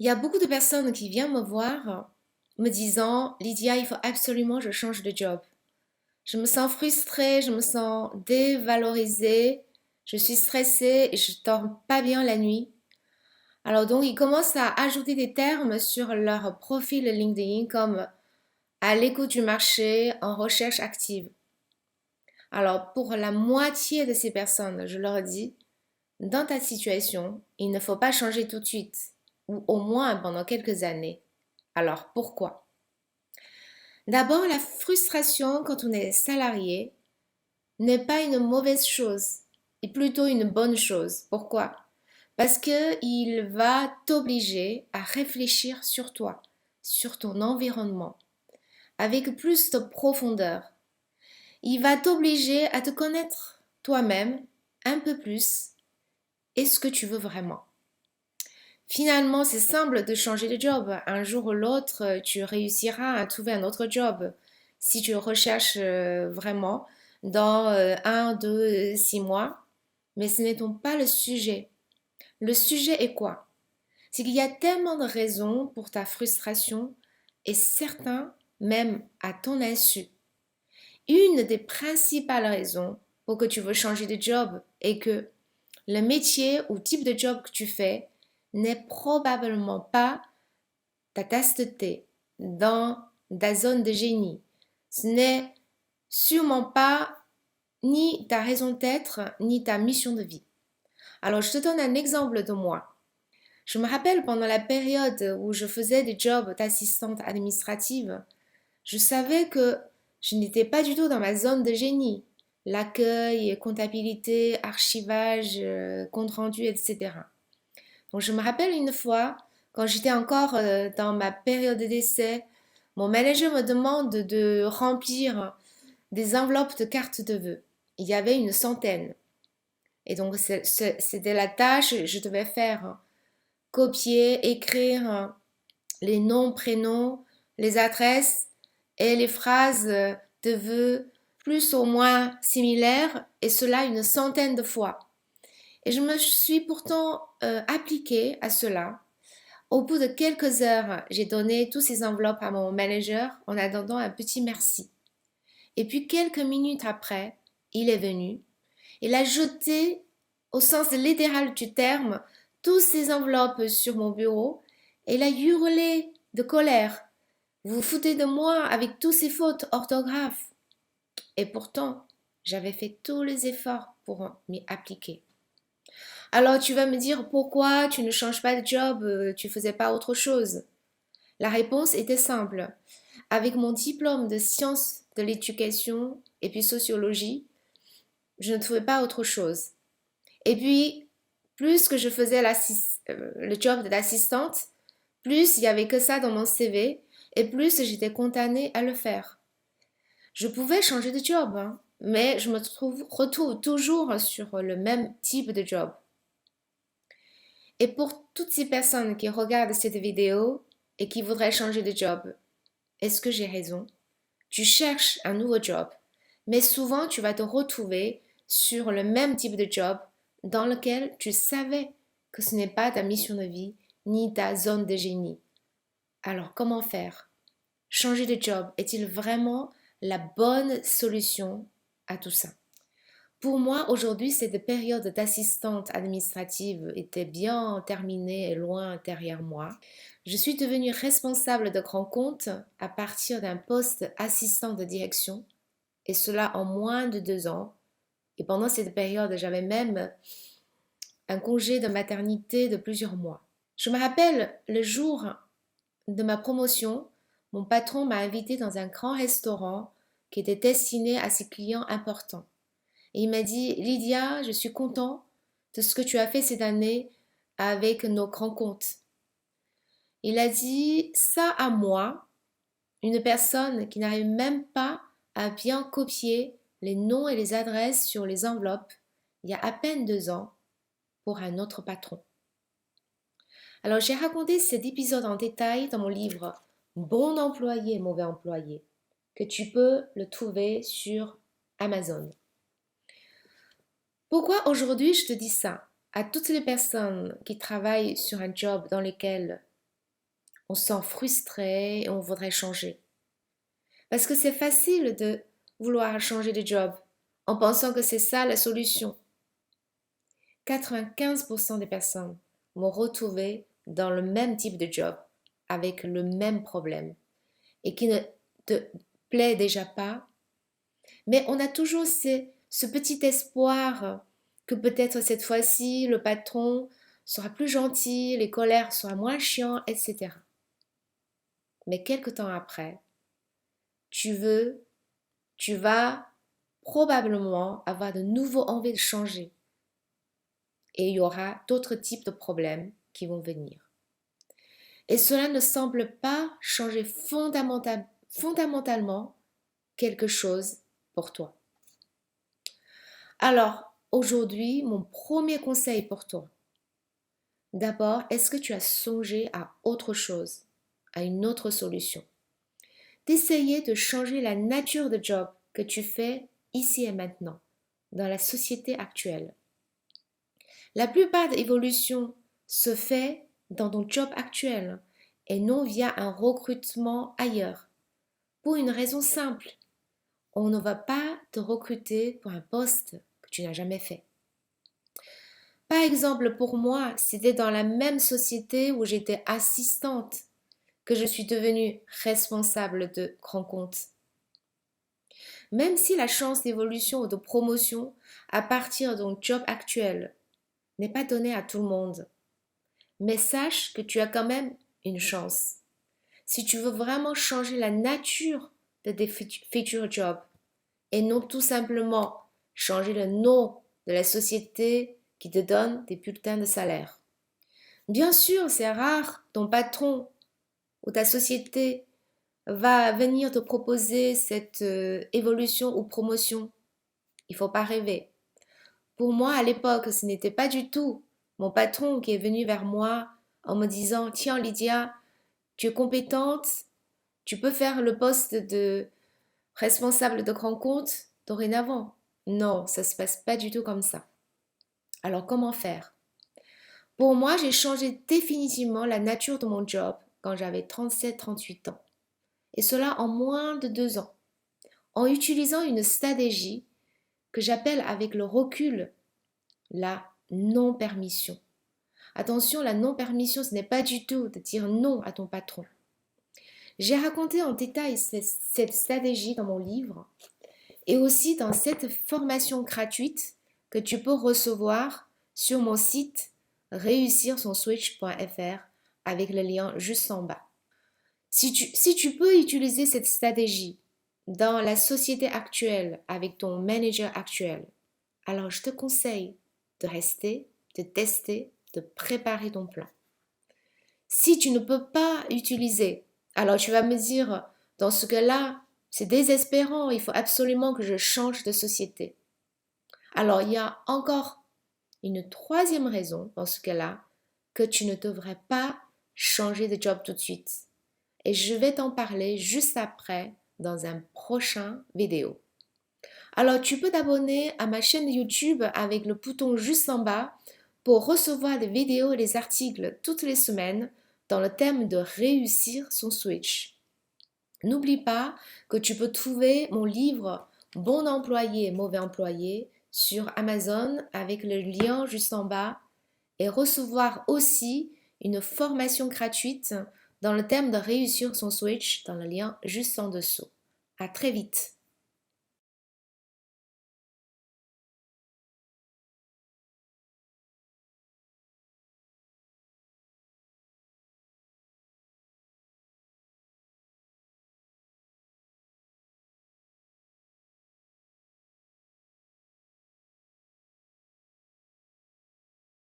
Il y a beaucoup de personnes qui viennent me voir me disant, Lydia, il faut absolument que je change de job. Je me sens frustrée, je me sens dévalorisée, je suis stressée et je dors pas bien la nuit. Alors donc, ils commencent à ajouter des termes sur leur profil LinkedIn comme à l'écoute du marché, en recherche active. Alors pour la moitié de ces personnes, je leur dis, dans ta situation, il ne faut pas changer tout de suite, ou au moins pendant quelques années. Alors pourquoi? D'abord, la frustration quand on est salarié n'est pas une mauvaise chose, et plutôt une bonne chose. Pourquoi? Parce qu'il va t'obliger à réfléchir sur toi, sur ton environnement, avec plus de profondeur. Il va t'obliger à te connaître toi-même un peu plus et ce que tu veux vraiment. Finalement, c'est simple de changer de job. Un jour ou l'autre, tu réussiras à trouver un autre job si tu recherches vraiment dans 1, 2, 6 mois. Mais ce n'est donc pas le sujet. Le sujet est quoi? C'est qu'il y a tellement de raisons pour ta frustration et certains même à ton insu. Une des principales raisons pour que tu veux changer de job est que le métier ou type de job que tu fais n'est probablement pas ta tasse de thé dans ta zone de génie. Ce n'est sûrement pas ni ta raison d'être, ni ta mission de vie. Alors, je te donne un exemple de moi. Je me rappelle pendant la période où je faisais des jobs d'assistante administrative, je savais que je n'étais pas du tout dans ma zone de génie. L'accueil, comptabilité, archivage, compte rendu, etc. Donc je me rappelle une fois, quand j'étais encore dans ma période d'essai, mon manager me demande de remplir des enveloppes de cartes de vœux. Il y avait une centaine. Et donc c'était la tâche que je devais faire. Copier, écrire les noms, prénoms, les adresses et les phrases de vœux plus ou moins similaires, et cela une centaine de fois. Et je me suis pourtant appliquée à cela. Au bout de quelques heures, j'ai donné tous ces enveloppes à mon manager en attendant un petit merci. Et puis quelques minutes après, il est venu. Il a jeté, au sens littéral du terme, toutes ces enveloppes sur mon bureau et il a hurlé de colère. Vous vous foutez de moi avec toutes ces fautes orthographes. Et pourtant, j'avais fait tous les efforts pour m'y appliquer. Alors tu vas me dire pourquoi tu ne changes pas de job, tu faisais pas autre chose. La réponse était simple. Avec mon diplôme de sciences de l'éducation et puis sociologie, je ne trouvais pas autre chose. Et puis, plus que je faisais le job d'assistante, plus il y avait que ça dans mon CV et plus j'étais condamnée à le faire. Je pouvais changer de job, hein, mais je me retrouve toujours sur le même type de job. Et pour toutes ces personnes qui regardent cette vidéo et qui voudraient changer de job, est-ce que j'ai raison? Tu cherches un nouveau job, mais souvent tu vas te retrouver sur le même type de job dans lequel tu savais que ce n'est pas ta mission de vie ni ta zone de génie. Alors comment faire? Changer de job est-il vraiment la bonne solution à tout ça? Pour moi, aujourd'hui, cette période d'assistante administrative était bien terminée et loin derrière moi. Je suis devenue responsable de grands comptes à partir d'un poste assistant de direction, et cela en moins de 2 ans. Et pendant cette période, j'avais même un congé de maternité de plusieurs mois. Je me rappelle le jour de ma promotion, mon patron m'a invité dans un grand restaurant qui était destiné à ses clients importants. Et il m'a dit, Lydia, je suis content de ce que tu as fait cette année avec nos grands comptes. Il a dit ça à moi, une personne qui n'arrive même pas à bien copier les noms et les adresses sur les enveloppes il y a à peine 2 ans pour un autre patron. Alors j'ai raconté cet épisode en détail dans mon livre Bon employé, mauvais employé, que tu peux le trouver sur Amazon. Pourquoi aujourd'hui je te dis ça? À toutes les personnes qui travaillent sur un job dans lequel On se sent frustré et on voudrait changer. Parce que c'est facile de vouloir changer de job en pensant que c'est ça la solution. 95% des personnes vont retrouver dans le même type de job, avec le même problème, et qui ne te plaît déjà pas. Mais on a toujours ce petit espoir que peut-être cette fois-ci, le patron sera plus gentil, les colères seront moins chiants, etc. Mais quelque temps après, tu vas probablement avoir de nouveau envie de changer. Et il y aura d'autres types de problèmes qui vont venir. Et cela ne semble pas changer fondamentalement quelque chose pour toi. Alors, aujourd'hui, mon premier conseil pour toi. D'abord, est-ce que tu as songé à autre chose, à une autre solution? D'essayer de changer la nature de job que tu fais ici et maintenant, dans la société actuelle. La plupart des évolutions se fait dans ton job actuel et non via un recrutement ailleurs. Pour une raison simple, on ne va pas te recruter pour un poste que tu n'as jamais fait. Par exemple, pour moi, c'était dans la même société où j'étais assistante que je suis devenue responsable de grand compte. Même si la chance d'évolution ou de promotion à partir de ton job actuel n'est pas donnée à tout le monde, mais sache que tu as quand même une chance. Si tu veux vraiment changer la nature de tes futurs jobs et non tout simplement changer le nom de la société qui te donne des bulletins de salaire. Bien sûr, c'est rare, ton patron ou ta société va venir te proposer cette évolution ou promotion. Il ne faut pas rêver. Pour moi, à l'époque, ce n'était pas du tout mon patron qui est venu vers moi en me disant, tiens Lydia, tu es compétente, tu peux faire le poste de responsable de grand compte dorénavant. Non, ça ne se passe pas du tout comme ça. Alors comment faire? Pour moi, j'ai changé définitivement la nature de mon job quand j'avais 37-38 ans. Et cela en moins de 2 ans. En utilisant une stratégie que j'appelle avec le recul la non-permission. Attention, la non-permission, ce n'est pas du tout de dire non à ton patron. J'ai raconté en détail cette stratégie dans mon livre et aussi dans cette formation gratuite que tu peux recevoir sur mon site réussirsonswitch.fr avec le lien juste en bas. Si tu peux utiliser cette stratégie dans la société actuelle avec ton manager actuel, alors je te conseille de rester, de tester, de préparer ton plan. Si tu ne peux pas utiliser, alors tu vas me dire, dans ce cas-là, c'est désespérant, il faut absolument que je change de société. Alors il y a encore une troisième raison dans ce cas-là que tu ne devrais pas changer de job tout de suite. Et je vais t'en parler juste après dans un prochain vidéo. Alors tu peux t'abonner à ma chaîne YouTube avec le bouton juste en bas pour recevoir des vidéos et des articles toutes les semaines dans le thème de réussir son switch. N'oublie pas que tu peux trouver mon livre Bon employé, mauvais employé sur Amazon avec le lien juste en bas et recevoir aussi une formation gratuite dans le thème de réussir son switch dans le lien juste en dessous. À très vite.